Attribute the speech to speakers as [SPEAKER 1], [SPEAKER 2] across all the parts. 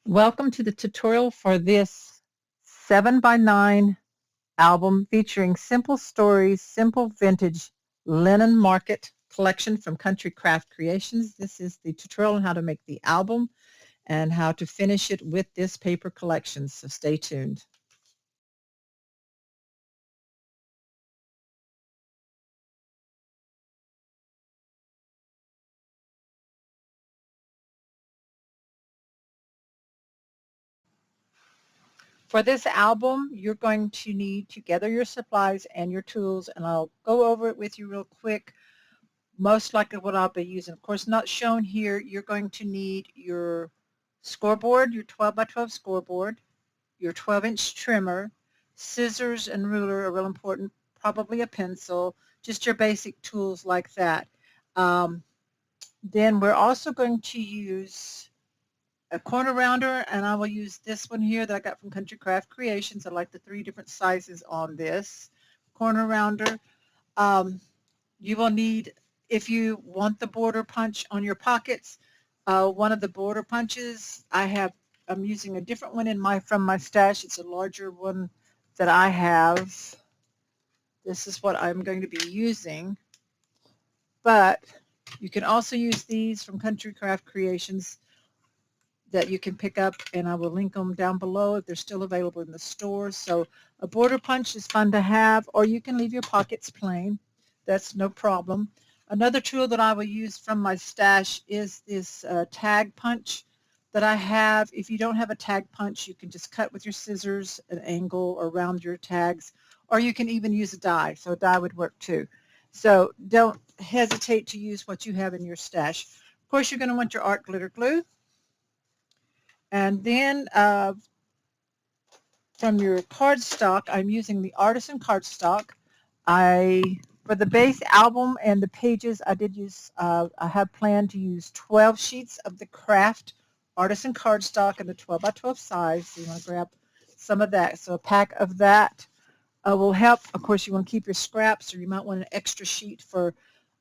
[SPEAKER 1] Welcome to the tutorial for this 7x9 album featuring simple stories, simple vintage linen market collection from Country Craft Creations. This is the tutorial on how to make the album and how to finish it with this paper collection, so stay tuned. For this album, you're going to need to gather your supplies and your tools, and I'll go over it with you real quick. Most likely what I'll be using. Of course, not shown here, you're going to need your scoreboard, your 12 by 12 scoreboard, your 12-inch trimmer, scissors and ruler are real important, probably a pencil, just your basic tools like that. Um, then we're also going to use a corner rounder, and I will use this one here that I got from Country Craft Creations. I like the 3 different sizes on this corner rounder. Um, you will need, if you want the border punch on your pockets, one of the border punches, I'm using a different one from my stash. It's a larger one that I have. This is what I'm going to be using. But you can also use these from Country Craft Creations that you can pick up, and I will link them down below if they're still available in the store. So a border punch is fun to have, or you can leave your pockets plain. That's no problem. Another tool that I will use from my stash is this tag punch that I have. If you don't have a tag punch, you can just cut with your scissors an angle around your tags, or you can even use a die. So a die would work too. So don't hesitate to use what you have in your stash. Of course, you're going to want your art glitter glue. And then from your cardstock, I'm using the Artisan cardstock. For the base album and the pages, I have planned to use 12 sheets of the craft Artisan cardstock in the 12 by 12 size. So you want to grab some of that. So a pack of that will help. Of course, you want to keep your scraps, or you might want an extra sheet for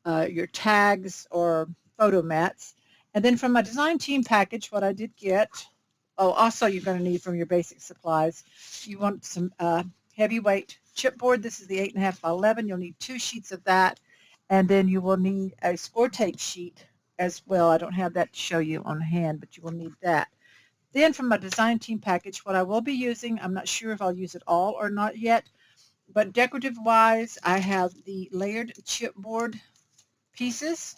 [SPEAKER 1] your tags or photo mats. And then from my design team package, what I did get, also you're going to need from your basic supplies, you want some heavyweight chipboard. This is the 8.5 by 11. You'll need 2 sheets of that. And then you will need a score tape sheet as well. I don't have that to show you on hand, but you will need that. Then from my design team package, what I will be using, I'm not sure if I'll use it all or not yet, but decorative wise, I have the layered chipboard pieces.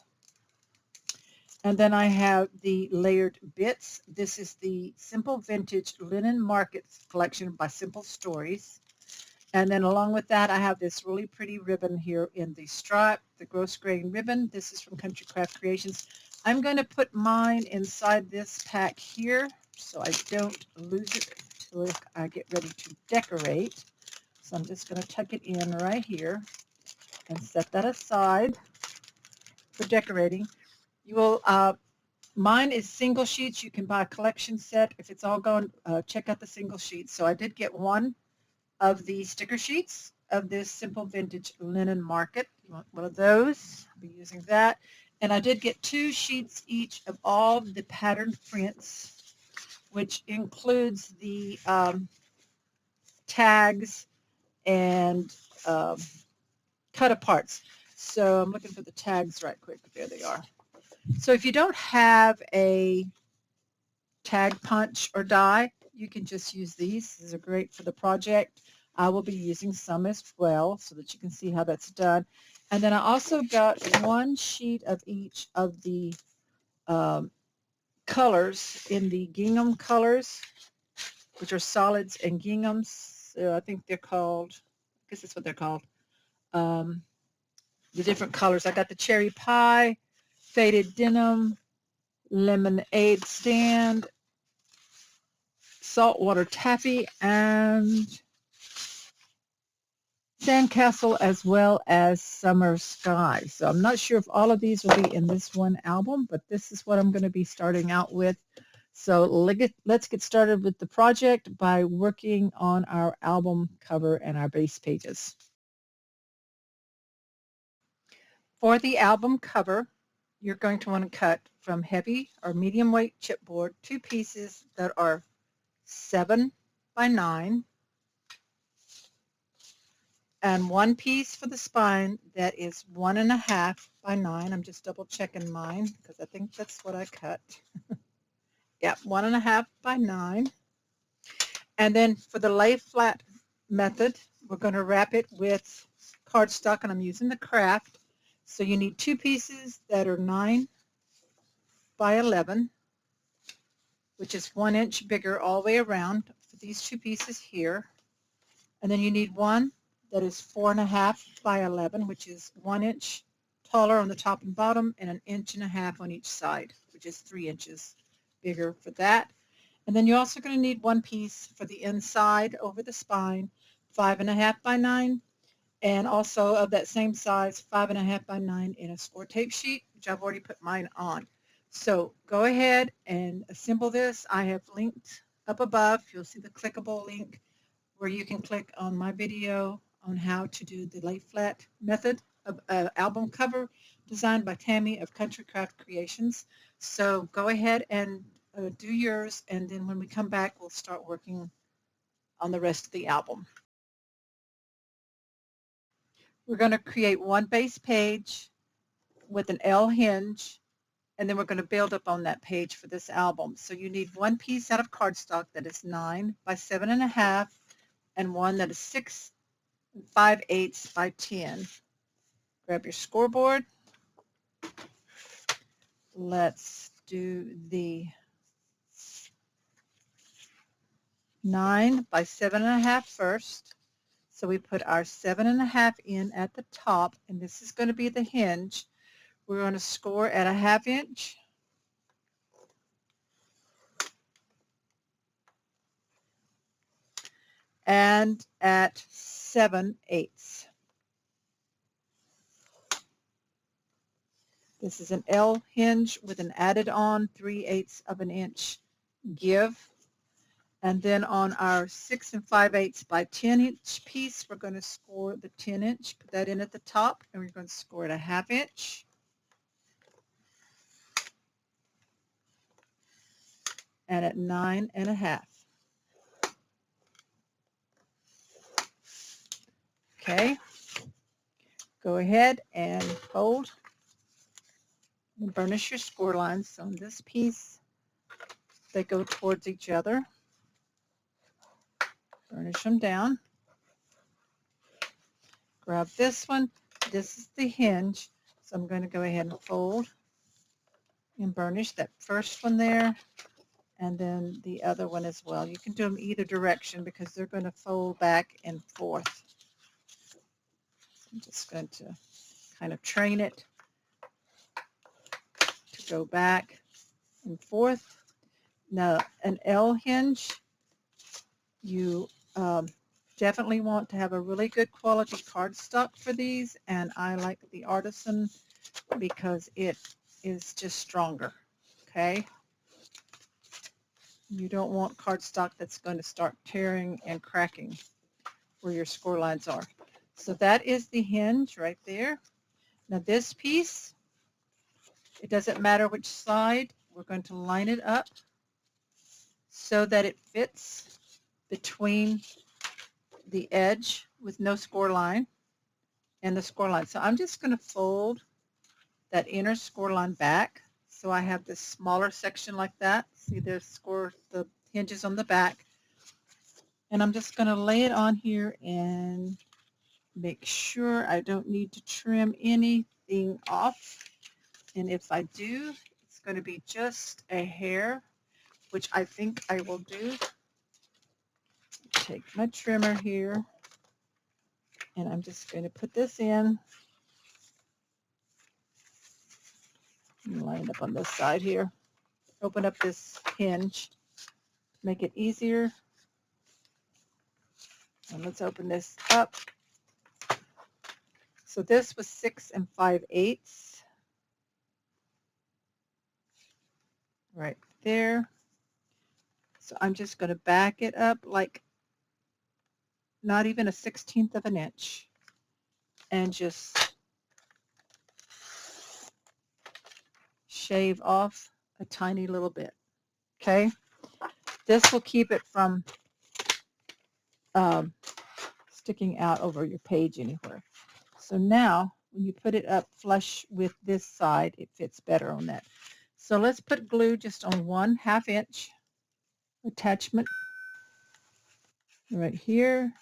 [SPEAKER 1] And then I have the layered bits. This is the Simple Vintage Linen Markets collection by Simple Stories. And then along with that, I have this really pretty ribbon here in the stripe, the gross grain ribbon. This is from Country Craft Creations. I'm going to put mine inside this pack here so I don't lose it until I get ready to decorate. So I'm just going to tuck it in right here and set that aside for decorating. You will, mine is single sheets. You can buy a collection set. If it's all gone, check out the single sheets. So I did get one of the sticker sheets of this Simple Vintage Linen Market. You want one of those? I'll be using that. And I did get 2 sheets each of all the patterned prints, which includes the tags and cut aparts. So I'm looking for the tags right quick. There they are. So if you don't have a tag punch or die, you can just use these. These are great for the project. I will be using some as well so that you can see how that's done. And then I also got 1 sheet of each of the colors in the gingham colors, which are solids and ginghams. I think they're called, I guess that's what they're called. Um, the different colors. I got the cherry pie, faded denim, lemonade stand, saltwater taffy, and sandcastle, as well as summer sky. So I'm not sure if all of these will be in this one album, but this is what I'm going to be starting out with. So let's get started with the project by working on our album cover and our base pages. For the album cover, you're going to want to cut from heavy or medium weight chipboard 2 pieces that are 7 by 9 and 1 piece for the spine that is 1.5 by 9. I'm just double checking mine because I think that's what I cut. Yep, 1.5 by 9. And then for the lay flat method, we're going to wrap it with cardstock, and I'm using the craft. So you need 2 pieces that are 9 by 11, which is 1 inch bigger all the way around for these 2 pieces here. And then you need one that is 4.5 by 11, which is 1 inch taller on the top and bottom and 1.5 inches on each side, which is 3 inches bigger for that. And then you're also going to need 1 piece for the inside over the spine, 5.5 by 9, and also of that same size, 5.5 by 9 in a score tape sheet, which I've already put mine on. So go ahead and assemble this. I have linked up above. You'll see the clickable link where you can click on my video on how to do the lay flat method of album cover designed by Tammy of Country Craft Creations. So go ahead and do yours, and then when we come back, we'll start working on the rest of the album. We're going to create one base page with an L hinge, and then we're going to build up on that page for this album. So you need 1 piece out of cardstock that is 9 by 7.5 and one that is 6 5/8 by 10. Grab your scoreboard. Let's do the 9 by 7.5 first. So we put our 7.5 in at the top, and this is going to be the hinge. We're going to score at 1/2 inch. And at 7/8. This is an L hinge with an added on 3/8 of an inch give. And then on our 6 5/8 by 10 inch piece, we're going to score the 10 inch, put that in at the top, and we're going to score at 1/2 inch. And at 9.5. Okay, go ahead and fold and burnish your score lines. So on this piece, they go towards each other. Burnish them down. Grab this one. This is the hinge. So I'm going to go ahead and fold and burnish that first one there, and then the other one as well. You can do them either direction because they're going to fold back and forth. I'm just going to kind of train it to go back and forth. Now, an L hinge, you definitely want to have a really good quality cardstock for these, and I like the Artisan because it is just stronger. Okay, you don't want cardstock that's going to start tearing and cracking where your score lines are. So that is the hinge right there. Now this piece, it doesn't matter which side, we're going to line it up so that it fits between the edge with no score line and the score line. So I'm just going to fold that inner score line back. So I have this smaller section like that. See, there's the hinges on the back. And I'm just going to lay it on here and make sure I don't need to trim anything off. And if I do, it's going to be just a hair, which I think I will do. Take my trimmer here, and I'm just going to put this in and line it up on this side here. Open up this hinge, make it easier. And let's open this up. So this was 6 5/8 right there. So I'm just going to back it up like not even a 1/16 of an inch and just shave off a tiny little bit. Okay, this will keep it from sticking out over your page anywhere. So now when you put it up flush with this side, it fits better on that. So let's put glue just on 1/2 inch attachment right here.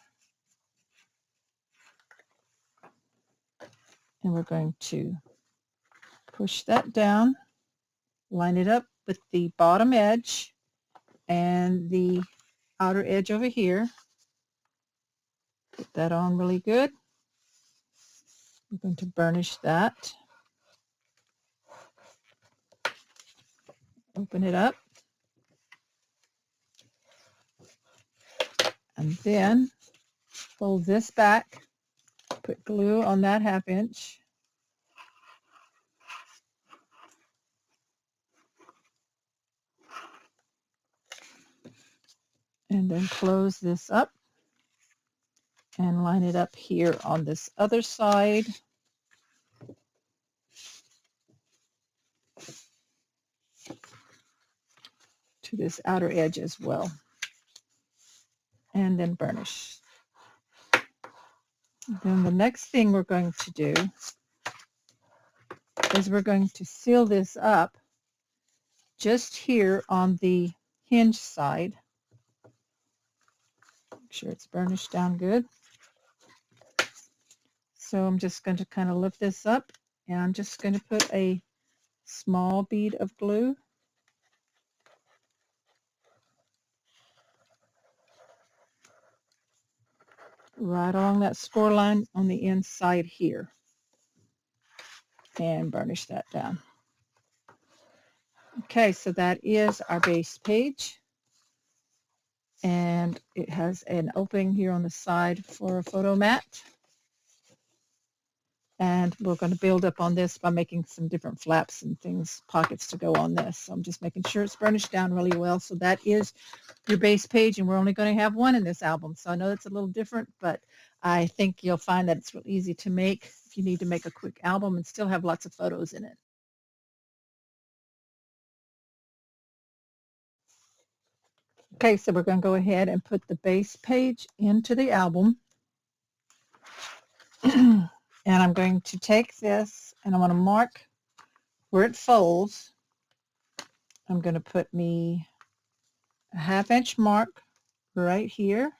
[SPEAKER 1] And we're going to push that down, line it up with the bottom edge and the outer edge over here. Put that on really good. We're going to burnish that. Open it up. And then fold this back. Put glue on that 1/2 inch. And then close this up and line it up here on this other side. To this outer edge as well. And then burnish. Then the next thing we're going to do is we're going to seal this up just here on the hinge side. Make sure it's burnished down good. So I'm just going to kind of lift this up, and I'm just going to put a small bead of glue right along that score line on the inside here and burnish that down. Okay, so that is our base page, and it has an opening here on the side for a photo mat. And we're going to build up on this by making some different flaps and things, pockets to go on this. So I'm just making sure it's burnished down really well. So that is your base page, and we're only going to have one in this album. So I know it's a little different, but I think you'll find that it's real easy to make if you need to make a quick album and still have lots of photos in it. Okay, so we're going to go ahead and put the base page into the album. And I'm going to take this and I'm going to mark where it folds. I'm going to put me a 1/2 inch mark right here.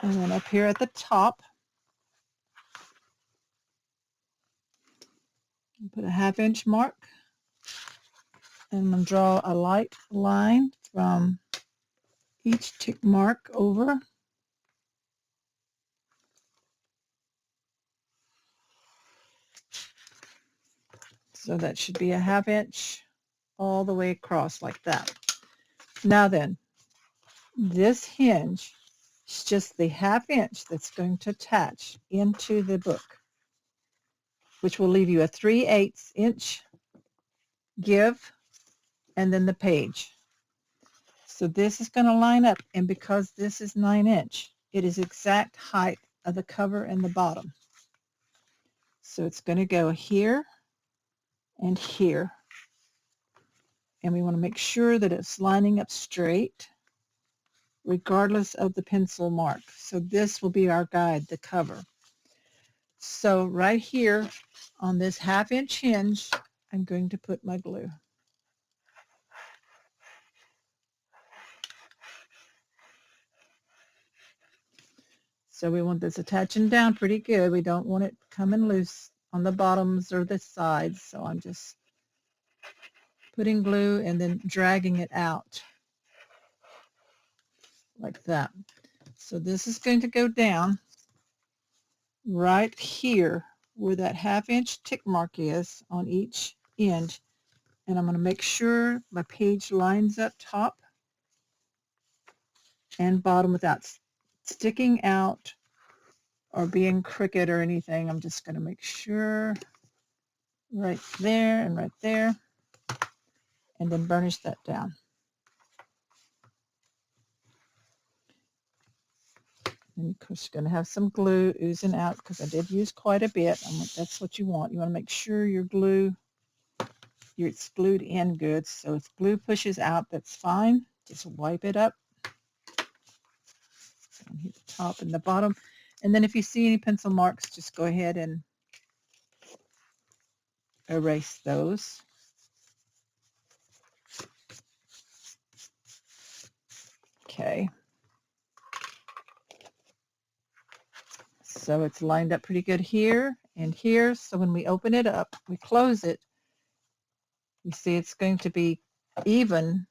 [SPEAKER 1] And then up here at the top, put a 1/2 inch mark. And I'm going to draw a light line from each tick mark over. So that should be a 1/2 inch all the way across like that. Now then, this hinge is just the 1/2 inch that's going to attach into the book, which will leave you a 3/8 inch give and then the page. So this is going to line up, and because this is 9 inch, it is exact height of the cover and the bottom. So it's going to go here and here. And we want to make sure that it's lining up straight regardless of the pencil mark. So this will be our guide, the cover. So right here on this 1/2 inch hinge, I'm going to put my glue. So we want this attaching down pretty good. We don't want it coming loose on the bottoms or the sides. So I'm just putting glue and then dragging it out like that. So this is going to go down right here where that 1/2 inch tick mark is on each end. And I'm going to make sure my page lines up top and bottom without sticking out or being crooked or anything. I'm just going to make sure right there and right there, and then burnish that down. And of course, you're going to have some glue oozing out because I did use quite a bit. That's what you want. You want to make sure your glue it's glued in good. So if glue pushes out, that's fine. Just wipe it up. Hit the top and the bottom. And then if you see any pencil marks, just go ahead and erase those. Okay. So it's lined up pretty good here and here. So when we open it up, we close it, you see it's going to be even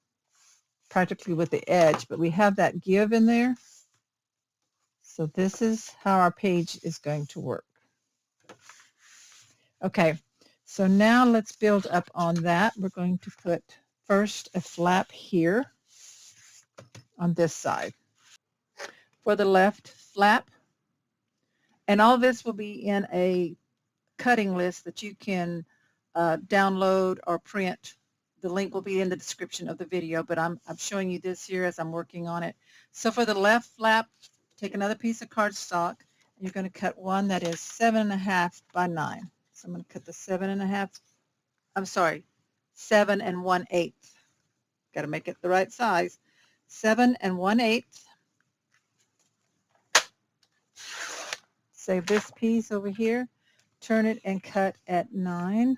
[SPEAKER 1] practically with the edge, but we have that give in there. So this is how our page is going to work. Okay, so now let's build up on that. We're going to put first a flap here on this side for the left flap. And all this will be in a cutting list that you can download or print. The link will be in the description of the video, but I'm showing you this here as I'm working on it. So for the left flap, take another piece of cardstock, and you're going to cut one that is 7.5 by 9. So I'm going to cut the 7.5, I'm sorry, 7 1/8. Got to make it the right size. 7 1/8. Save this piece over here, turn it and cut at 9.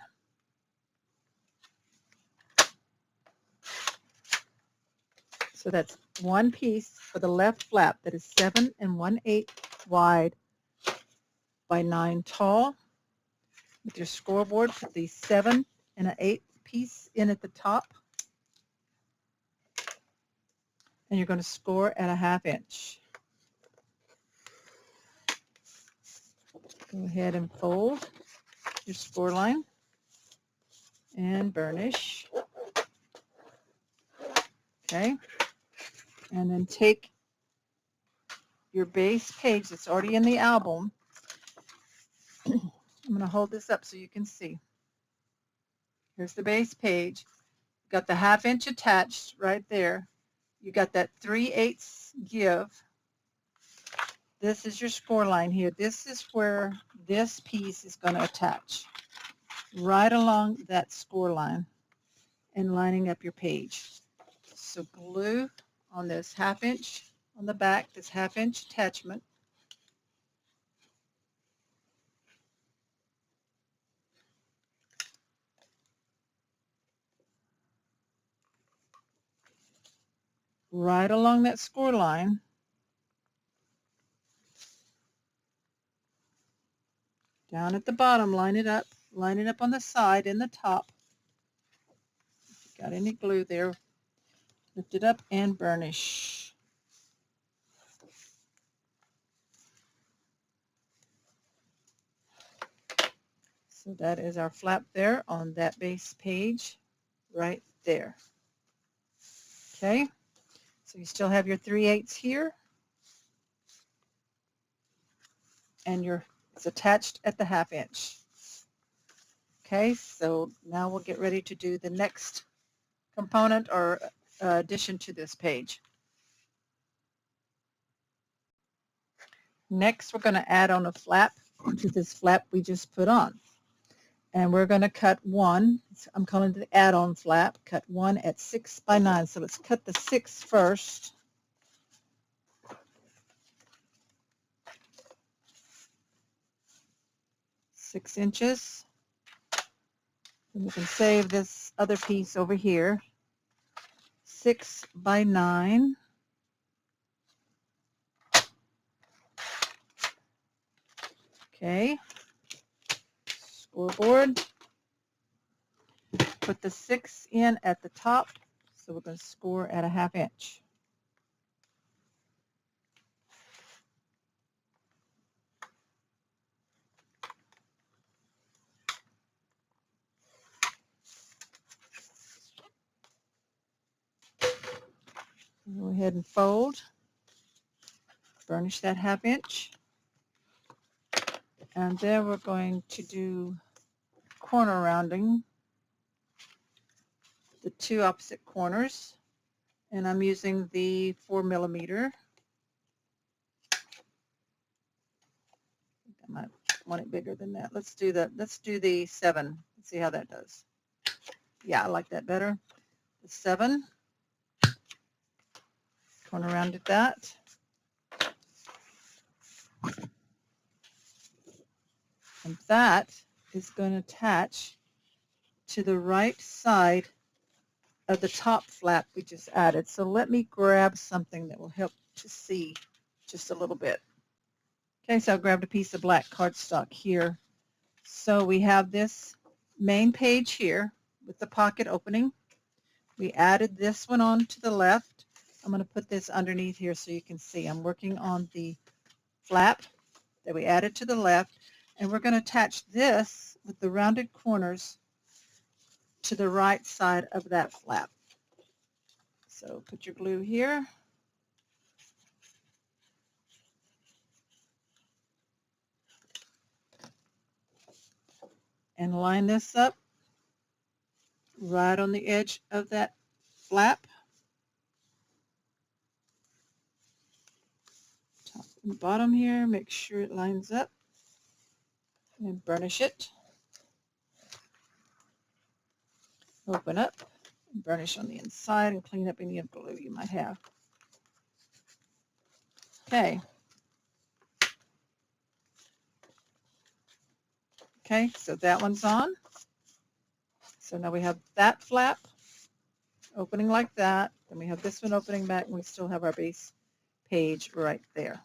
[SPEAKER 1] So that's one piece for the left flap that is 7 1/8 wide by 9 tall. With your scoreboard, put the 7 1/8 piece in at the top. And you're going to score at a 1/2 inch. Go ahead and fold your score line and burnish. Okay. And then take your base page that's already in the album. I'm going to hold this up so you can see. Here's the base page. Got the 1/2 inch attached right there. You got that 3/8 give. This is your score line here. This is where this piece is going to attach. Right along that score line and lining up your page. So glue on this 1/2 inch on the back, this 1/2 inch attachment. Right along that score line. Down at the bottom, line it up on the side and the top. If you got any glue there, lift it up and burnish. So that is our flap there on that base page right there. Okay, so you still have your 3/8 here, and it's attached at the 1/2 inch. Okay, so now we'll get ready to do the next component or addition to this page. Next, we're going to add on a flap to this flap we just put on. And we're going to cut one. I'm calling it the add-on flap. Cut one at 6 by 9. So let's cut the 6 first. Six inches. And we can save this other piece over here. 6 by 9. Okay. Scoreboard. Put the 6 in at the top. So we're going to score at a 1/2 inch. Go ahead and fold. Burnish that 1/2 inch. And then we're going to do corner rounding, the two opposite corners. And I'm using the 4 millimeter. I might want it bigger than that. Let's do the 7. Let's see how that does. Yeah, I like that better. The 7. Turn around at that. And that is going to attach to the right side of the top flap we just added. So let me grab something that will help to see just a little bit. Okay, so I grabbed a piece of black cardstock here. So we have this main page here with the pocket opening. We added this one on to the left. I'm going to put this underneath here so you can see. I'm working on the flap that we added to the left, and we're going to attach this with the rounded corners to the right side of that flap. So put your glue here. And line this up right on the edge of that flap. Top and bottom here, make sure it lines up. And burnish it. Open up, and burnish on the inside, and clean up any of the glue you might have. Okay. Okay, so that one's on. So now we have that flap opening like that. Then we have this one opening back, and we still have our base page right there.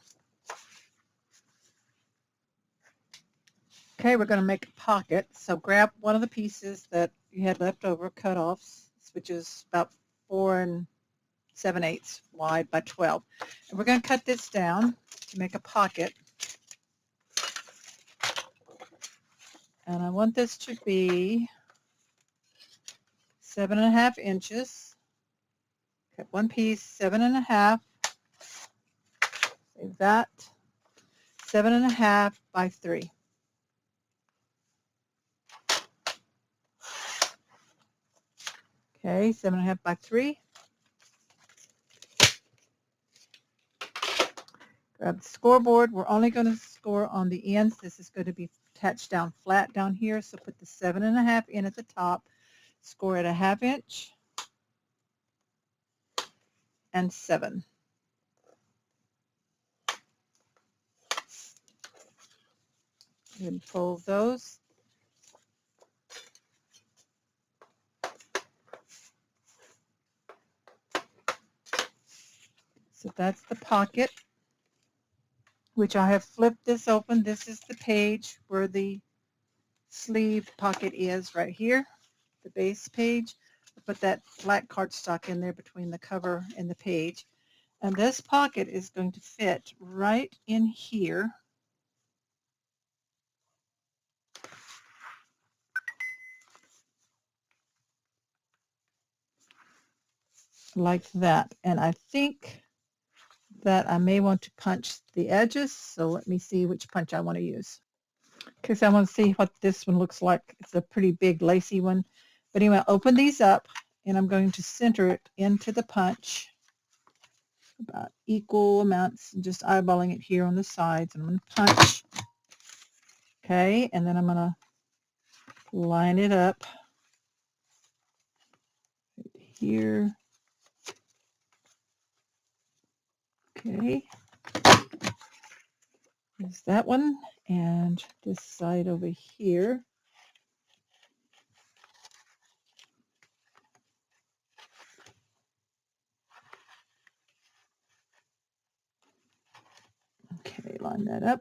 [SPEAKER 1] Okay, we're going to make a pocket. So grab one of the pieces that you had left over, cut off, which is about 4 7/8 wide by 12. And we're going to cut this down to make a pocket. And I want this to be 7.5 inches. Cut one piece, 7.5. Save that. 7.5 by 3. Okay, 7.5 by 3. Grab the scoreboard. We're only going to score on the ends. This is going to be attached down flat down here. So put the 7.5 in at the top. Score at 1/2 inch and 7. And fold those. So that's the pocket, which I have flipped this open. This is the page where the sleeve pocket is right here, the base page. I put that black cardstock in there between the cover and the page. And this pocket is going to fit right in here. Like that. And I think that I may want to punch the edges. So let me see which punch I want to use. Okay, so I want to see what this one looks like. It's a pretty big lacy one. But anyway, I'll open these up and I'm going to center it into the punch. About equal amounts, just eyeballing it here on the sides. And I'm going to punch. Okay, and then I'm going to line it up right here. Okay, there's that one, and this side over here. Okay, line that up.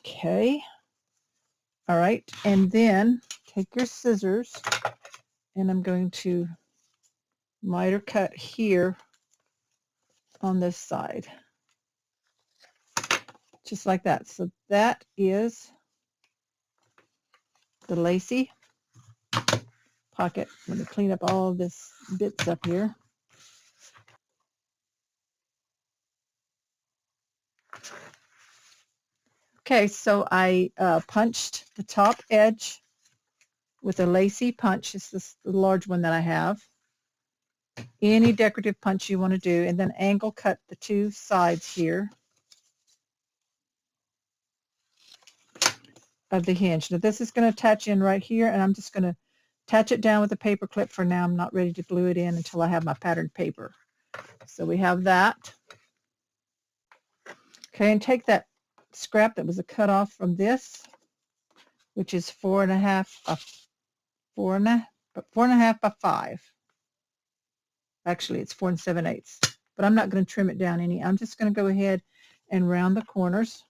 [SPEAKER 1] Okay, all right, and then take your scissors, and I'm going to miter cut here on this side, just like that. So that is the lacy pocket. Let me clean up all of this bits up here. Okay, so I punched the top edge with a lacy punch. This is the large one that I have. Any decorative punch you want to do, and then angle cut the two sides here. of the hinge. Now this is going to attach in right here, and I'm just going to attach it down with a paper clip for now. I'm not ready to glue it in until I have my patterned paper. So we have that. Okay, and take that scrap that was a cut off from this, which is 4.5 by 5. Actually, it's 4 7/8. But I'm not going to trim it down any. I'm just going to go ahead and round the corners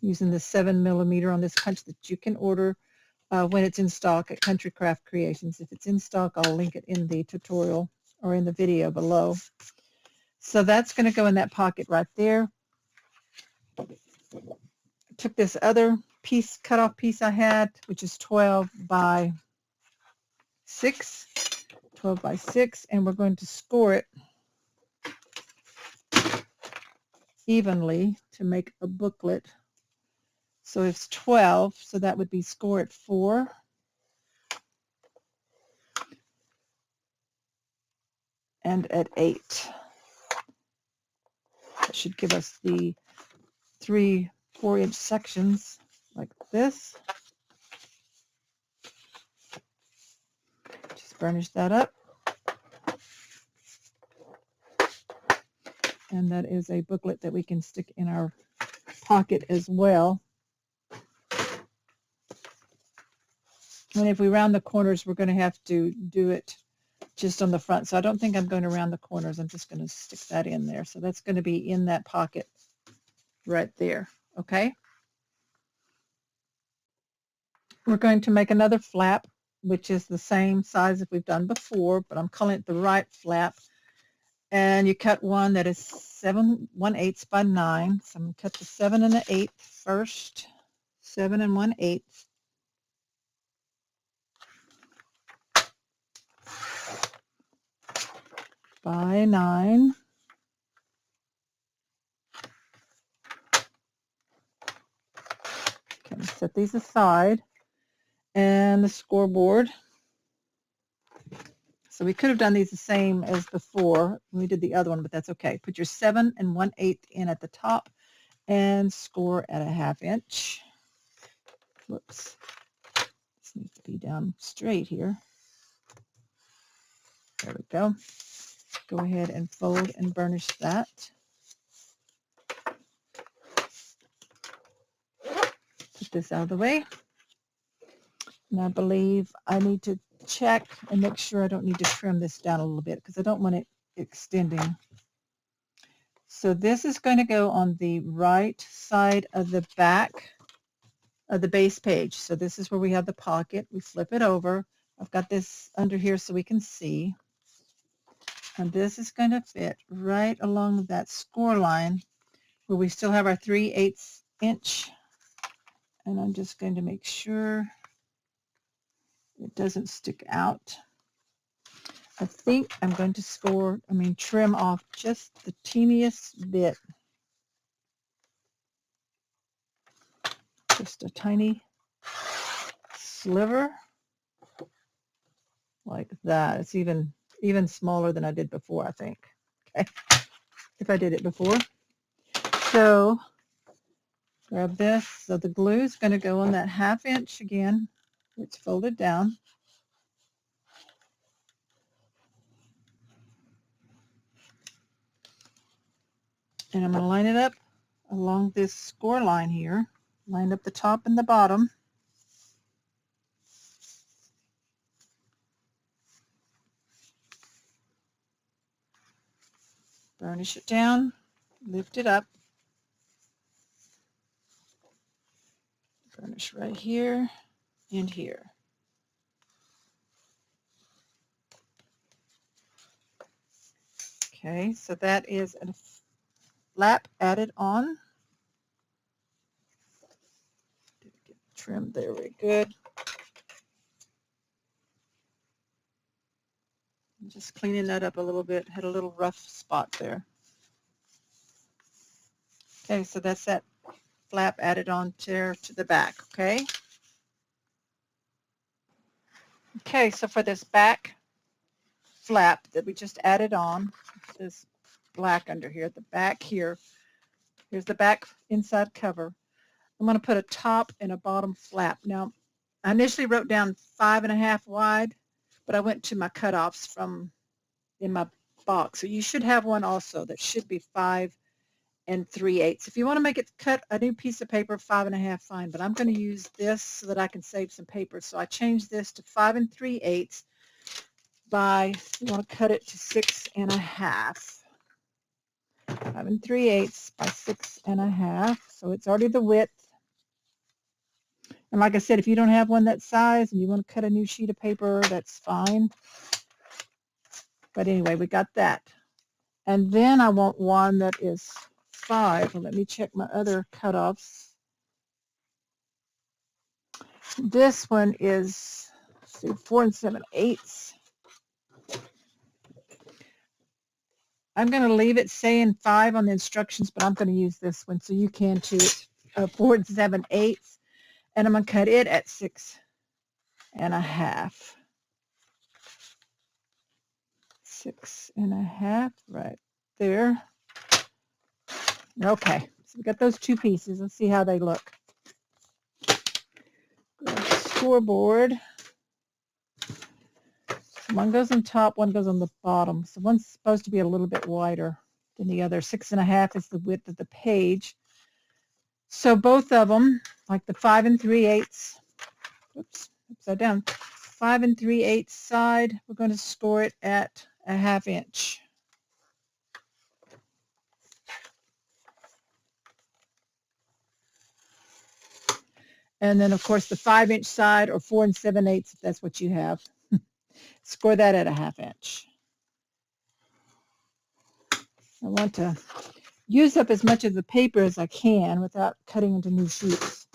[SPEAKER 1] using the 7mm on this punch that you can order when it's in stock at Country Craft Creations. If it's in stock, I'll link it in the tutorial or in the video below. So that's going to go in that pocket right there. I took this other piece, cut off piece I had, which is 12 by 6, and we're going to score it evenly to make a booklet. So it's 12, so that would be score at 4. And at 8. That should give us the 3 4-inch sections like this. Just burnish that up. And that is a booklet that we can stick in our pocket as well. And if we round the corners, we're going to have to do it just on the front. So I don't think I'm going to round the corners. I'm just going to stick that in there. So that's going to be in that pocket right there. Okay. We're going to make another flap, which is the same size as we've done before, but I'm calling it the right flap. And you cut one that is 7 1/8 by 9. So I'm going to cut the 7 1/8 first. 7 1/8. By 9. Okay, set these aside. And the scoreboard. So we could have done these the same as before when we did the other one, but that's okay. Put your 7 1/8 in at the top and score at a 1/2 inch. Whoops. This needs to be down straight here. There we go. Go ahead and fold and burnish that. Put this out of the way. And I believe I need to check and make sure I don't need to trim this down a little bit because I don't want it extending. So this is going to go on the right side of the back of the base page. So this is where we have the pocket. We flip it over. I've got this under here so we can see. And this is going to fit right along that score line where we still have our 3/8 inch. And I'm just going to make sure it doesn't stick out. I think I'm going to trim off just the teeniest bit. Just a tiny sliver like that. It's even smaller than I did before, I think. Okay, if I did it before. So grab this. So the glue is going to go on that 1/2 inch again. It's folded down. And I'm going to line it up along this score line here. Line up the top and the bottom. Burnish it down. Lift it up. Burnish right here and here. Okay, so that is a flap added on. Get trimmed there, very good. I'm just cleaning that up a little bit. Had a little rough spot there. Okay, so that's that flap added on to the back, okay? Okay, so for this back flap that we just added on, this black under here, the back here, Here's the back inside cover. I'm going to put a top and a bottom flap. Now, I initially wrote down 5.5 wide, but I went to my cutoffs from in my box. So you should have one also that should be 5 3/8. If you want to make it cut a new piece of paper, 5.5, fine. But I'm going to use this so that I can save some paper. So I changed this to 5 3/8 by, you want to cut it to 6.5. 5 3/8 by 6.5. So it's already the width. And like I said, if you don't have one that size and you want to cut a new sheet of paper, that's fine. But anyway, we got that. And then I want one that is 5. Well, let me check my other cutoffs. This one is, let's see, 4 7/8. I'm going to leave it saying 5 on the instructions, but I'm going to use this one so you can too. It's 4 7/8, and I'm going to cut it at 6.5. 6.5 right there. Okay, so we got those two pieces. Let's see how they look. Grab the scoreboard. One goes on top, one goes on the bottom. So one's supposed to be a little bit wider than the other. 6.5 is the width of the page. So both of them, like the 5 3/8, oops, upside down, 5 3/8 side, we're going to score it at 1/2 inch. And then, of course, the 5-inch side, or 4 7/8, if that's what you have, score that at 1/2 inch. I want to use up as much of the paper as I can without cutting into new sheets.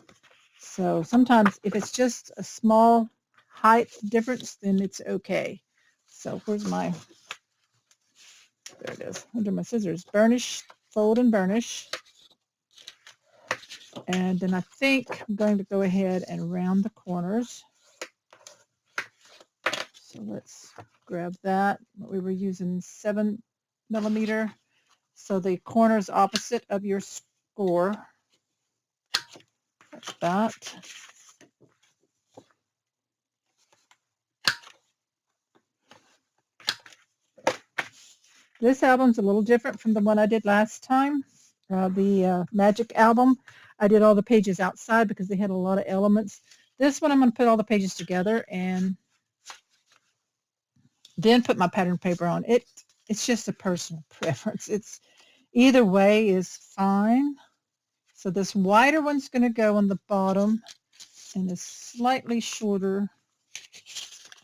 [SPEAKER 1] So sometimes if it's just a small height difference, then it's okay. So where's my, there it is, under my scissors. Burnish, fold and burnish. And then I think I'm going to go ahead and round the corners. So let's grab that. We were using 7mm. So the corners opposite of your score. Like that. This album's a little different from the one I did last time. The Magic album, I did all the pages outside because they had a lot of elements. This one I'm going to put all the pages together and then put my pattern paper on. It's just a personal preference. It's either way is fine. So this wider one's going to go on the bottom and this slightly shorter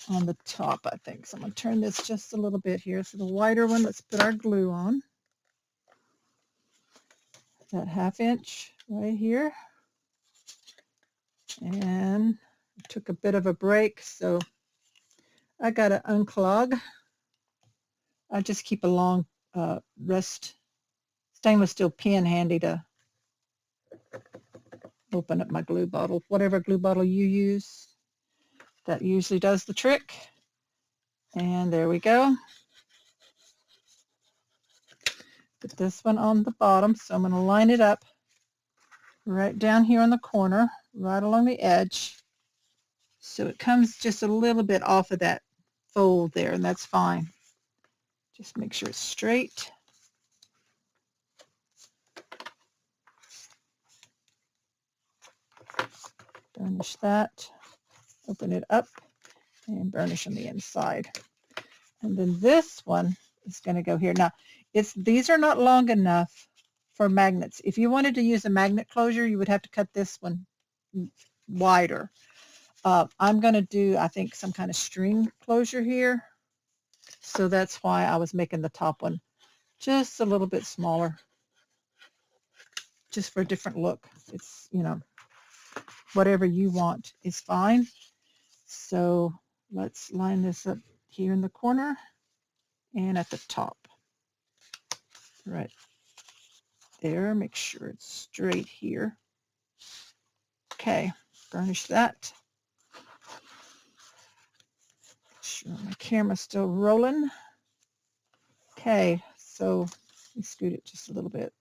[SPEAKER 1] on the top, I think. So I'm going to turn this just a little bit here. So the wider one, let's put our glue on. That 1/2 inch right here. And I took a bit of a break, so I got to unclog. I just keep a long stainless steel pin handy to open up my glue bottle. Whatever glue bottle you use, that usually does the trick. And there we go. Put this one on the bottom, so I'm going to line it up right down here on the corner, right along the edge. So it comes just a little bit off of that fold there, and that's fine. Just make sure it's straight. Burnish that, open it up, and burnish on the inside. And then this one is going to go here. Now, these are not long enough for magnets. If you wanted to use a magnet closure, you would have to cut this one wider. I'm going to do, I think, some kind of string closure here. So that's why I was making the top one just a little bit smaller, just for a different look. It's, whatever you want is fine. So let's line this up here in the corner and at the top. Right there. Make sure it's straight here. Okay, burnish that. Make sure my camera's still rolling. Okay, so let me scoot it just a little bit.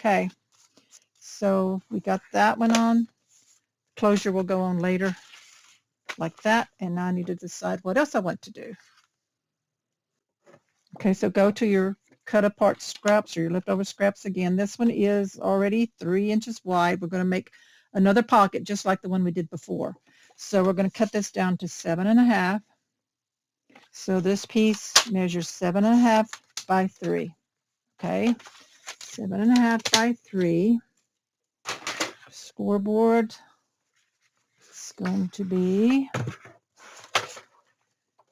[SPEAKER 1] Okay, so we got that one on. Closure will go on later like that. And now I need to decide what else I want to do. Okay, so go to your cut apart scraps or your leftover scraps again. This one is already 3 inches wide. We're going to make another pocket just like the one we did before. So we're going to cut this down to 7.5. So this piece measures 7.5 by 3. Okay, 7.5 by 3. Scoreboard is going to be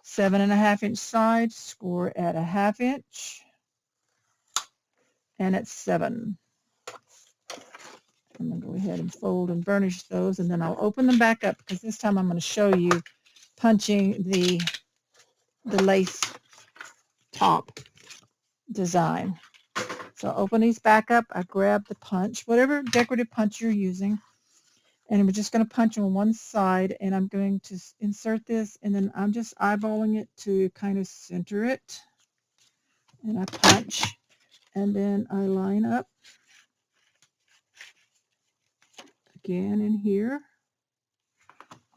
[SPEAKER 1] 7.5 inch side, score at 1/2 inch, and it's 7. I'm going to go ahead and fold and burnish those, and then I'll open them back up because this time I'm going to show you punching the lace top design. So I'll open these back up. I grab the punch, whatever decorative punch you're using, and we're just going to punch on one side, and I'm going to insert this, and then I'm just eyeballing it to kind of center it, and I punch, and then I line up again in here,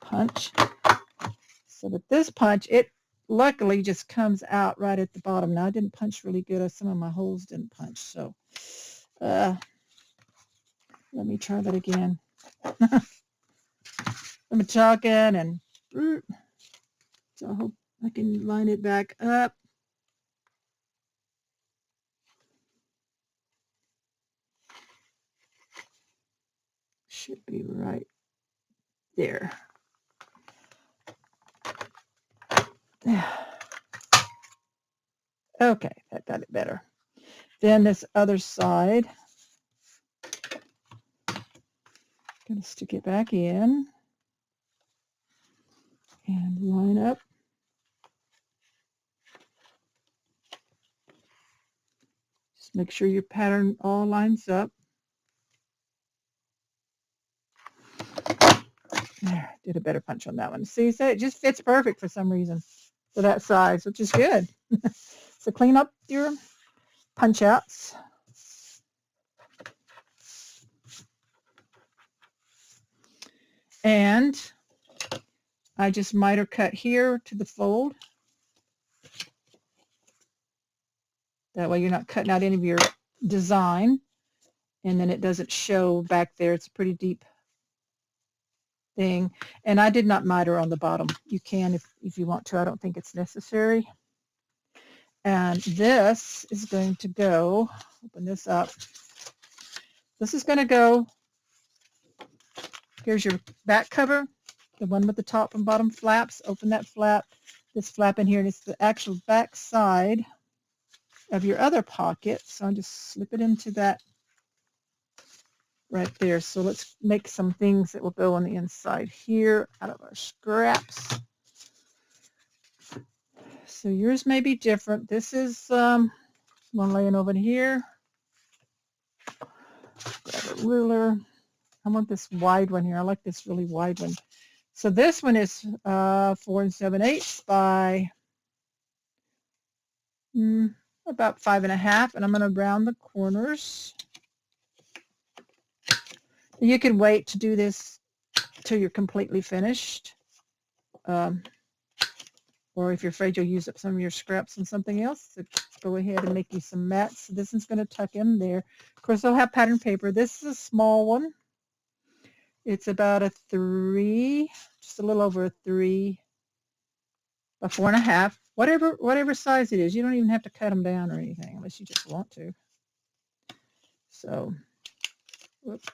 [SPEAKER 1] punch. So with this punch, it luckily just comes out right at the bottom. Now I didn't punch really good. Some of my holes didn't punch, so let me try that again. I'm talking, and so I hope I can line it back up. Should be right there. Okay, that got it better. Then this other side, going to stick it back in and line up. Just make sure your pattern all lines up. There, did a better punch on that one. See, so it just fits perfect for some reason for that size, which is good. So clean up your punch outs. And I just miter cut here to the fold. That way you're not cutting out any of your design, and then it doesn't show back there. It's a pretty deep thing. And I did not miter on the bottom. You can if you want to. I don't think it's necessary. And this is going to go, open this up. This is going to go, here's your back cover, the one with the top and bottom flaps. Open that flap, this flap in here, and it's the actual back side of your other pocket. So I'll just slip it into that right there. So let's make some things that will go on the inside here out of our scraps. So yours may be different. This is one laying over here. Grab a ruler. I want this wide one here. I like this really wide one. So this one is 4 7/8 by about 5.5, and I'm going to round the corners. You can wait to do this till you're completely finished. Or if you're afraid you'll use up some of your scraps on something else, so go ahead and make you some mats. So this is going to tuck in there. Of course, I'll have pattern paper. This is a small one. It's about a 3, just a little over a 3 by 4.5. Whatever size it is. You don't even have to cut them down or anything unless you just want to. So, whoops.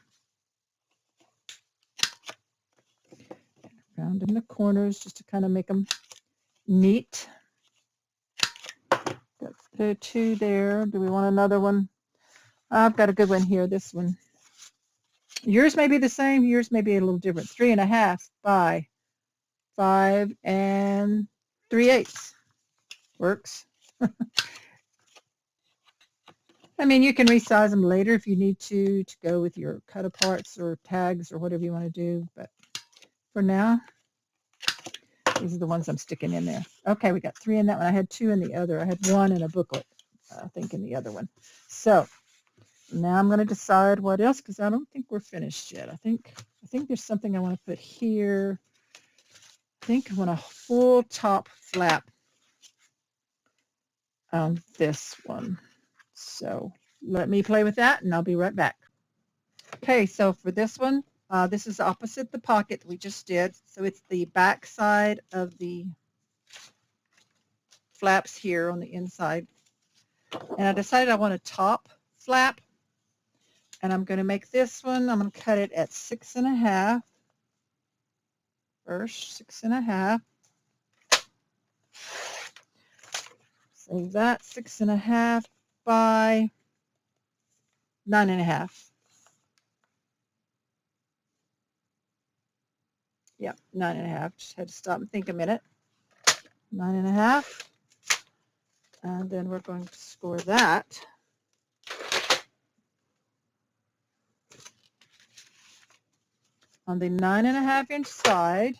[SPEAKER 1] Round in the corners just to kind of make them neat. Got the 2 there. Do we want another one? I've got a good one here. This one. Yours may be the same. Yours may be a little different. 3.5 by 5 3/8 works. I mean, you can resize them later if you need to go with your cut aparts or tags or whatever you want to do. But for now, these are the ones I'm sticking in there. Okay, we got 3 in that one. I had 2 in the other. I had 1 in a booklet, I think, in the other one. So Now I'm going to decide what else, because I don't think we're finished yet. I think there's something I want to put here. I think I want a full top flap on this one. So let me play with that, and I'll be right back. Okay, so for this one, this is opposite the pocket we just did. So it's the back side of the flaps here on the inside. And I decided I want a top flap. And I'm going to make this one, I'm going to cut it at 6.5. First, 6.5. Save that, 6.5 by 9.5. Yep, 9.5. Just had to stop and think a minute. 9.5. And then we're going to score that. On the 9.5-inch side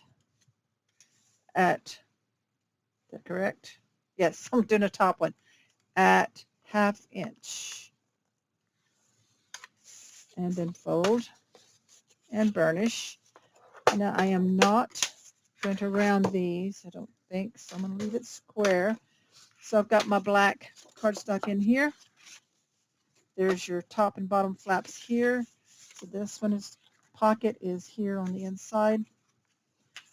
[SPEAKER 1] at, is that correct? Yes, I'm doing a top one at 1/2 inch. And then fold and burnish. Now I am not going to round these, I don't think, so I'm going to leave it square. So I've got my black cardstock in here. There's your top and bottom flaps here. So this one is, pocket is here on the inside.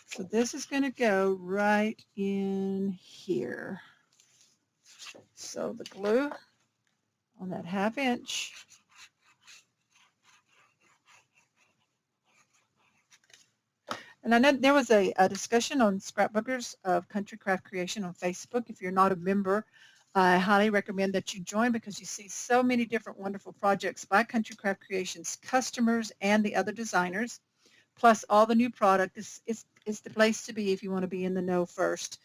[SPEAKER 1] So this is going to go right in here. So the glue on that 1/2 inch. And I know there was a discussion on scrapbookers of Country Craft Creation on Facebook. If you're not a member, I highly recommend that you join, because you see so many different wonderful projects by Country Craft Creation's customers and the other designers, plus all the new product. It's the place to be if you want to be in the know first.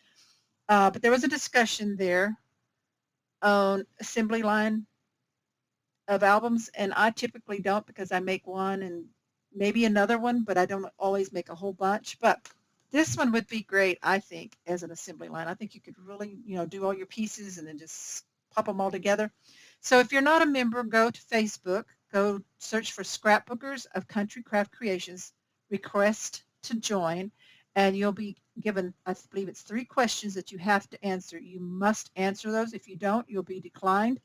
[SPEAKER 1] But there was a discussion there on assembly line of albums, and I typically don't, because I make one and maybe another one, but I don't always make a whole bunch. But this one would be great, I think, as an assembly line. I think you could really, do all your pieces and then just pop them all together. So if you're not a member, go to Facebook, go search for Scrapbookers of Country Craft Creations, request to join, and you'll be given, I believe it's 3 questions that you have to answer. You must answer those. If you don't, you'll be declined.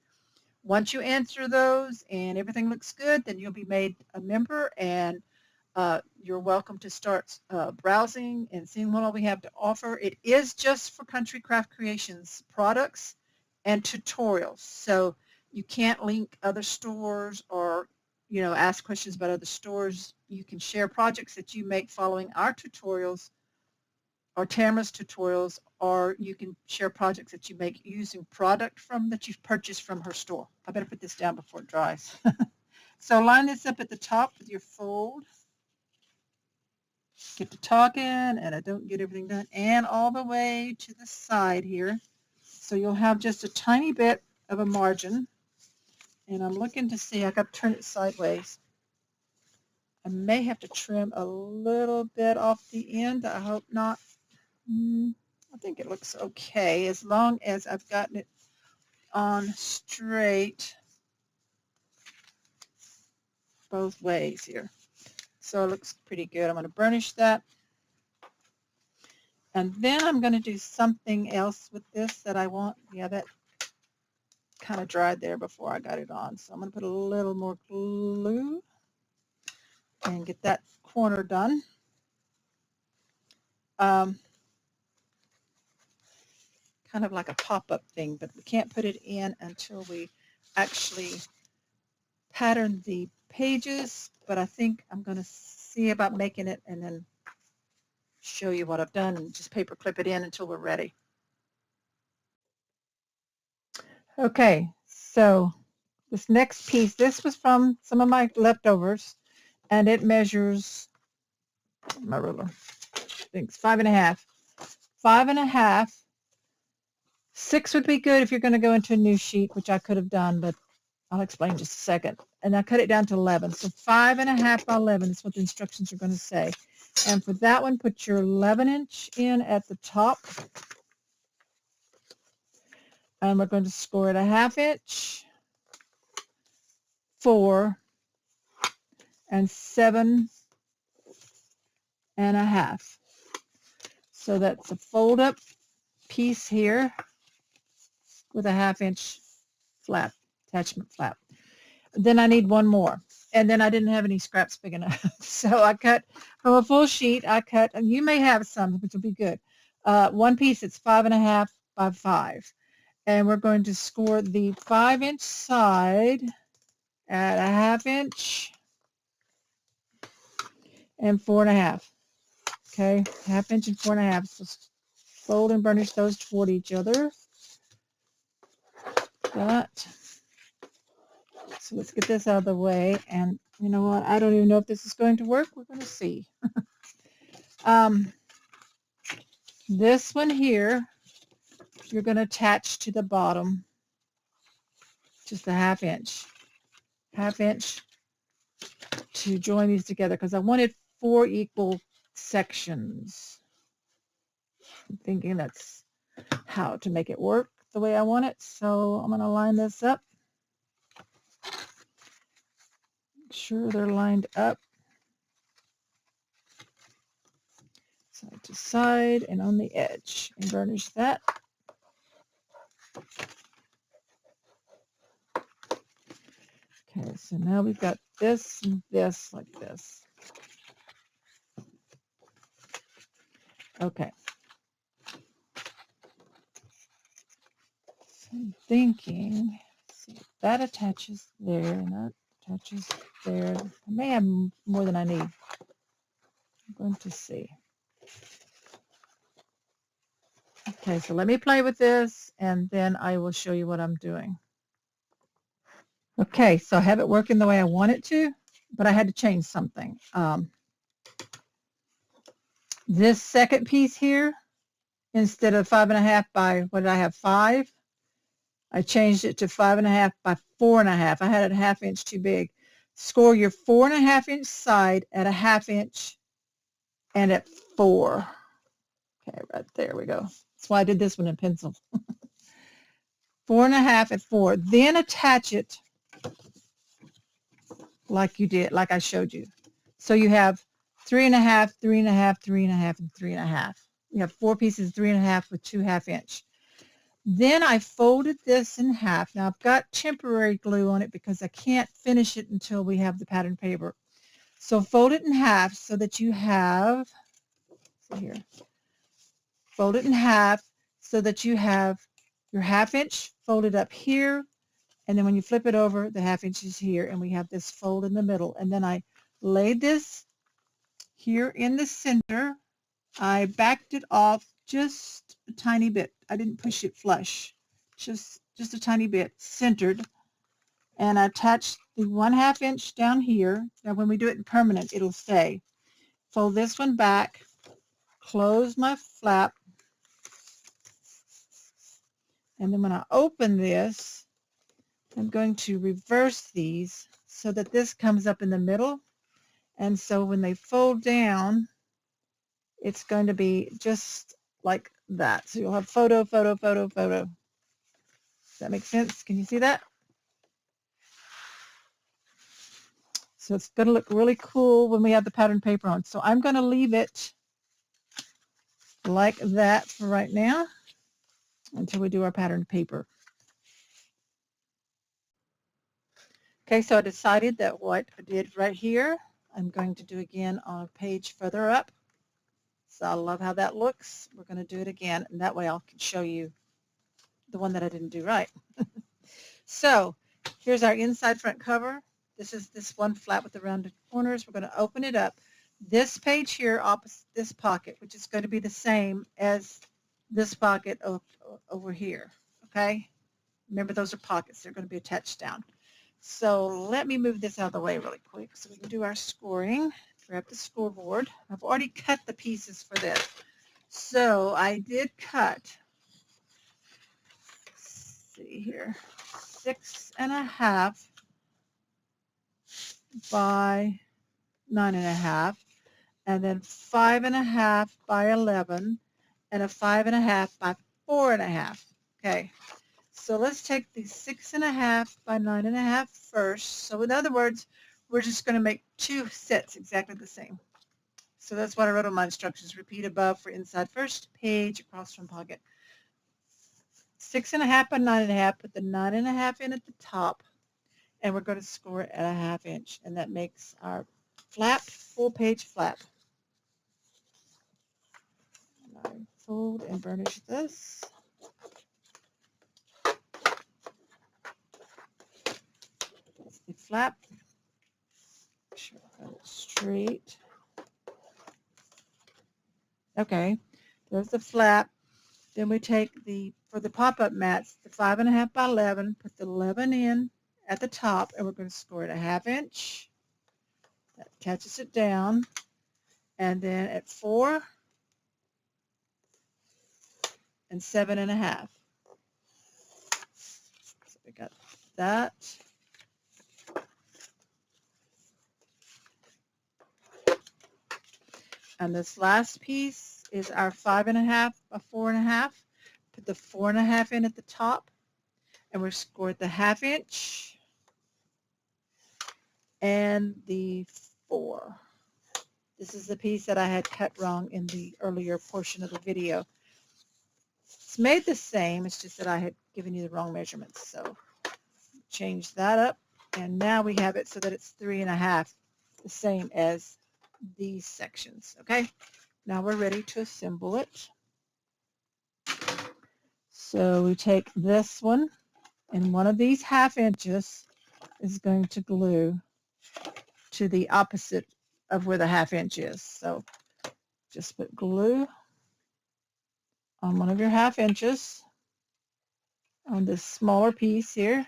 [SPEAKER 1] Once you answer those and everything looks good, then you'll be made a member, and you're welcome to start browsing and seeing what all we have to offer. It is just for Country Craft Creations products and tutorials. So you can't link other stores or, ask questions about other stores. You can share projects that you make following our tutorials or Tamara's tutorials, or you can share projects that you make using product that you've purchased from her store. I better put this down before it dries. So line this up at the top with your fold. Get to talking, and I don't get everything done, and all the way to the side here. So you'll have just a tiny bit of a margin, and I'm looking to see, I got to turn it sideways. I may have to trim a little bit off the end. I hope not. I think it looks okay, as long as I've gotten it on straight both ways here. So it looks pretty good. I'm going to burnish that. And then I'm going to do something else with this that I want. Yeah, that kind of dried there before I got it on. So I'm going to put a little more glue and get that corner done. Kind of like a pop-up thing, but we can't put it in until we actually pattern the pages. But I think I'm going to see about making it and then show you what I've done and just paper clip it in until we're ready. Okay, so this next piece, this was from some of my leftovers, and it measures, my ruler, I think it's 5.5. 5.5. 6 would be good if you're going to go into a new sheet, which I could have done, but I'll explain in just a second. And I cut it down to 11. So 5.5 by 11 is what the instructions are going to say. And for that one, put your 11-inch in at the top. And we're going to score it a 1/2 inch. 4, and 7.5. So that's a fold up piece here with a 1/2 inch flap, attachment flap. Then I need one more. And then I didn't have any scraps big enough. So I cut from a full sheet, and you may have some, which will be good. One piece, it's 5.5 by 5. And we're going to score the 5-inch side at a 1/2 inch and 4.5. Okay, 1/2 inch and 4.5. So fold and burnish those toward each other. That. So let's get this out of the way. And you know what? I don't even know if this is going to work. We're going to see. This one here, you're going to attach to the bottom, just a 1/2 inch. 1/2 inch to join these together because I wanted 4 equal sections. I'm thinking that's how to make it work the way I want it. So I'm going to line this up. Make sure they're lined up. Side to side and on the edge. And burnish that. Okay, so now we've got this and this like this. Okay. So I'm thinking, let's see, that attaches there and that attaches there. I may have more than I need. I'm going to see. Okay, so let me play with this and then I will show you what I'm doing. Okay, so I have it working the way I want it to, but I had to change something. This second piece here, instead of 5.5 by, what did I have, 5? I changed it to 5.5 by 4.5. I had it a 1/2 inch too big. Score your 4.5 inch side at a 1/2 inch and at 4. Okay, right there we go. That's why I did this one in pencil. 4.5 at 4. Then attach it like you did, like I showed you. So you have 3.5, 3.5, 3.5, and 3.5. You have 4 pieces, 3.5 with 2 1/2 inch. Then I folded this in half. Now I've got temporary glue on it because I can't finish it until we have the pattern paper. So fold it in half so that you have, here, fold it in half so that you have your 1/2 inch folded up here, and then when you flip it over, the 1/2 inch is here, and we have this fold in the middle. And then I laid this here in the center. I backed it off just a tiny bit. I didn't push it flush, just a tiny bit, centered. And I attached the 1/2 inch down here. Now when we do it in permanent, it'll stay. Fold this one back, close my flap, and then when I open this, I'm going to reverse these so that this comes up in the middle. And so when they fold down, it's going to be just like that. So you'll have photo, photo, photo, photo. Does that make sense? Can you see that? So it's going to look really cool when we have the pattern paper on. So I'm going to leave it like that for right now until we do our pattern paper. Okay, so I decided that what I did right here, I'm going to do again on a page further up. So I love how that looks. We're going to do it again, and that way I can show you the one that I didn't do right. So here's our inside front cover. This is this one flat with the rounded corners. We're going to open it up. This page here opposite this pocket, which is going to be the same as this pocket over here, okay? Remember, those are pockets. They're going to be attached down. So let me move this out of the way really quick so we can do our scoring. Grab the scoreboard. I've already cut the pieces for this. So I did cut, let's see here, 6.5 by 9.5, and then 5.5 by 11, and a 5.5 by 4.5. Okay, So let's take the 6.5 by 9.5 first. So in other words, we're just going to make 2 sets exactly the same. So that's what I wrote on my instructions. Repeat above for inside first, page across from pocket. 6.5 by 9.5. Put the 9.5 in at the top, and we're going to score it at a 1/2 inch, and that makes our flap, full page flap. I fold and burnish this. That's the flap. Make sure I got it straight. Okay, there's the flap. Then we take for the pop-up mats, the 5.5 by 11, put the 11 in at the top, and we're going to score it a 1/2 inch. That catches it down. And then at 4 and 7.5. So we got that. And this last piece is our 5.5 by 4.5. Put the 4.5 in at the top, and we're scored the 1/2 inch and the 4. This is the piece that I had cut wrong in the earlier portion of the video. It's made the same, it's just that I had given you the wrong measurements. So change that up, and now we have it so that it's 3.5, the same as these sections. Okay, now we're ready to assemble it. So we take this one, and one of these 1/2 inches is going to glue to the opposite of where the 1/2 inch is. So just put glue on one of your 1/2 inches on this smaller piece here,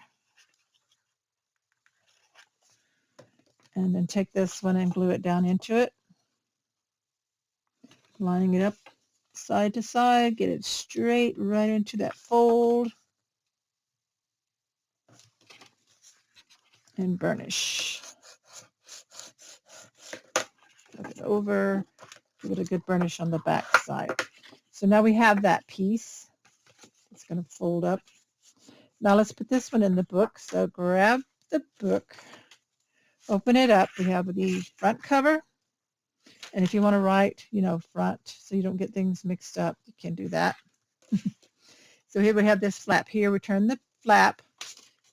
[SPEAKER 1] and then take this one and glue it down into it, lining it up side to side, get it straight right into that fold, and burnish. Flip it over, give it a good burnish on the back side. So now we have that piece. It's going to fold up. Now let's put this one in the book. So grab the book, open it up. We have the front cover. And if you want to write, front, so you don't get things mixed up, you can do that. So here we have this flap here. We turn the flap.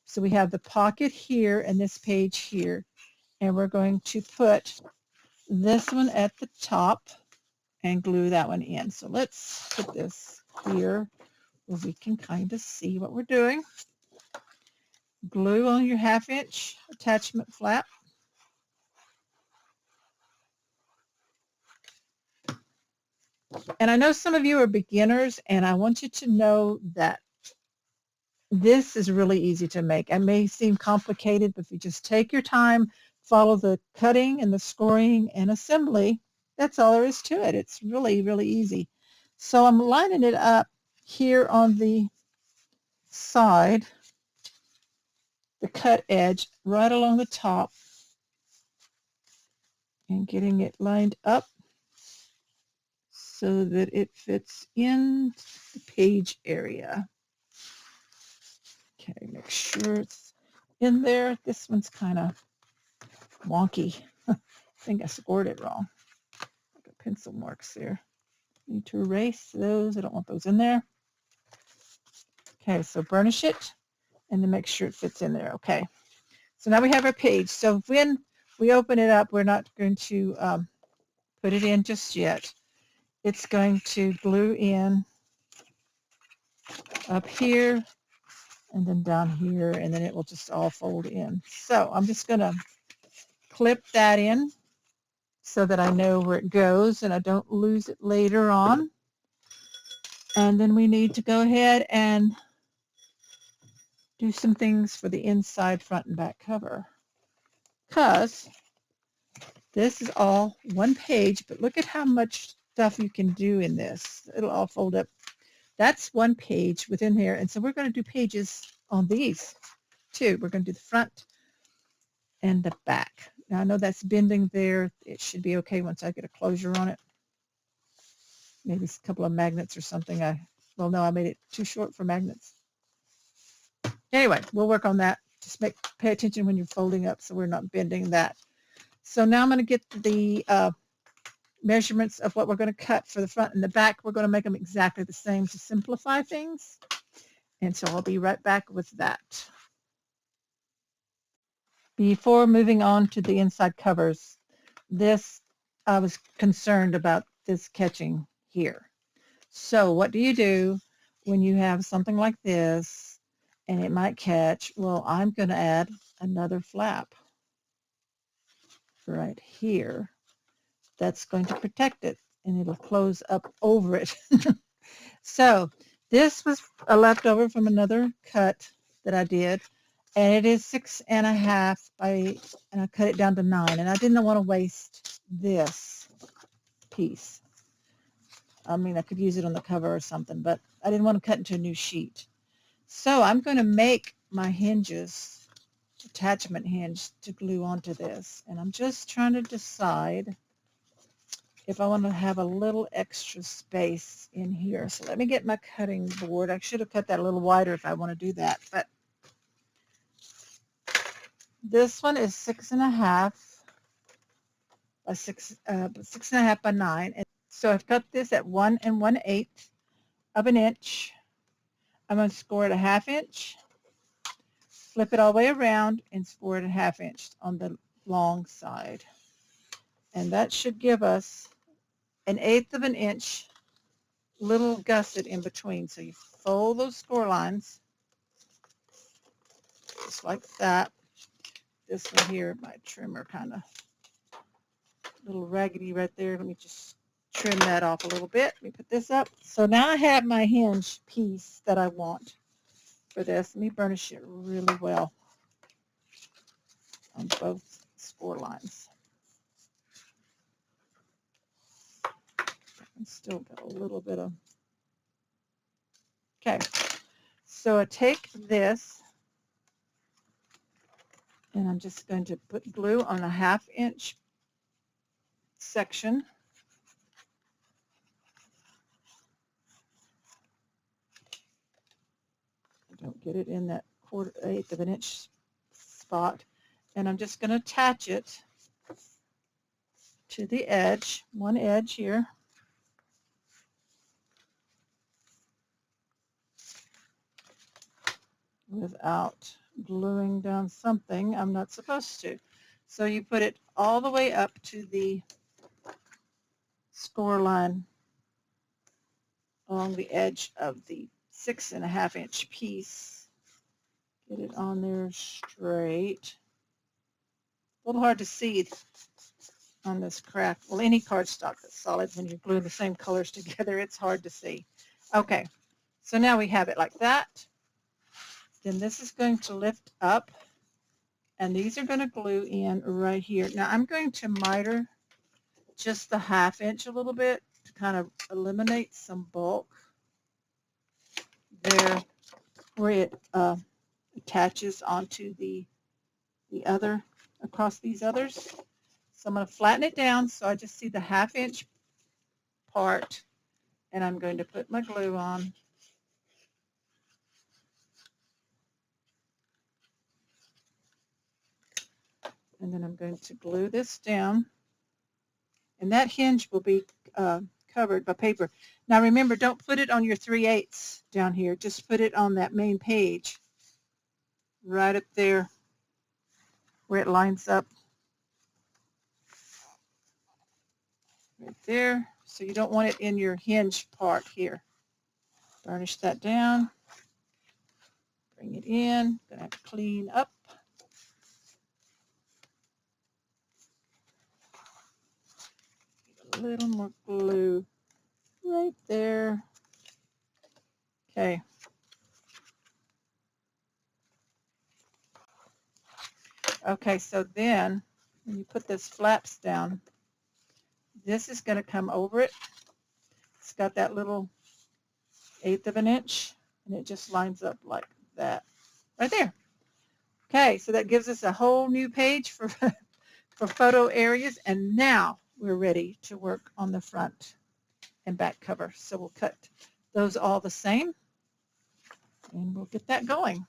[SPEAKER 1] So we have the pocket here and this page here. And we're going to put this one at the top and glue that one in. So let's put this here where we can kind of see what we're doing. Glue on your 1/2 inch attachment flap. And I know some of you are beginners, and I want you to know that this is really easy to make. It may seem complicated, but if you just take your time, follow the cutting and the scoring and assembly, that's all there is to it. It's really, really easy. So I'm lining it up here on the side, the cut edge, right along the top, and getting it lined up so that it fits in the page area. Okay, make sure it's in there. This one's kind of wonky. I think I scored it wrong. I got pencil marks there. Need to erase those. I don't want those in there. Okay, so burnish it and then make sure it fits in there. Okay, so now we have our page. So when we open it up, we're not going to put it in just yet. It's going to glue in up here and then down here, and then it will just all fold in. So I'm just going to clip that in so that I know where it goes and I don't lose it later on. And then we need to go ahead and do some things for the inside, front, and back cover, because this is all one page, but look at how much stuff you can do in this. It'll all fold up. That's one page within here, and so we're going to do pages on these too. We're going to do the front and the back. Now I know that's bending there. It should be okay once I get a closure on it. Maybe a couple of magnets or something. Well, no, I made it too short for magnets. Anyway, we'll work on that. Just pay attention when you're folding up so we're not bending that. So now I'm going to get the measurements of what we're going to cut for the front and the back. We're going to make them exactly the same to simplify things. And so I'll be right back with that. Before moving on to the inside covers, I was concerned about this catching here. So what do you do when you have something like this and it might catch? Well, I'm going to add another flap right here that's going to protect it, and it'll close up over it. So this was a leftover from another cut that I did, and it is 6.5 by, and I cut it down to 9, and I didn't want to waste this piece. I mean, I could use it on the cover or something, but I didn't want to cut into a new sheet. So I'm going to make my hinges, attachment hinge, to glue onto this, and I'm just trying to decide if I want to have a little extra space in here. So let me get my cutting board. I should have cut that a little wider if I want to do that, but this one is 6.5 by 6.5 by 9. And so I've cut this at 1 1/8 of an inch. I'm going to score it a 1/2 inch, flip it all the way around, and score it a 1/2 inch on the long side. And that should give us 1/8 of an inch little gusset in between. So you fold those score lines just like that. This one here, my trimmer kind of a little raggedy right there. Let me just trim that off a little bit. Let me put this up. So now I have my hinge piece that I want for this. Let me burnish it really well on both score lines. I still got a little bit of, okay. So I take this and I'm just going to put glue on a 1/2 inch section. Don't get it in that 1/4 of an inch spot. And I'm just going to attach it to the edge, one edge here. Without gluing down something I'm not supposed to. So you put it all the way up to the score line along the edge of the 6.5 inch piece. Get it on there straight. A little hard to see on this craft. Well, any cardstock that's solid, when you glue the same colors together, it's hard to see. Okay, so now we have it like that. Then this is going to lift up, and these are going to glue in right here. Now I'm going to miter just the 1/2 inch a little bit to kind of eliminate some bulk there where it attaches onto the other, across these others. So I'm going to flatten it down so I just see the 1/2 inch part, and I'm going to put my glue on. And then I'm going to glue this down, and that hinge will be covered by paper. Now remember, don't put it on your 3/8 down here. Just put it on that main page right up there where it lines up. Right there. So you don't want it in your hinge part here. Burnish that down. Bring it in. Gonna have to clean up. A little more glue right there. Okay. Okay, so then when you put this flaps down, this is going to come over it. It's got that little 1/8 of an inch, and it just lines up like that right there. Okay, so that gives us a whole new page for for photo areas, and now we're ready to work on the front and back cover. So we'll cut those all the same, and we'll get that going.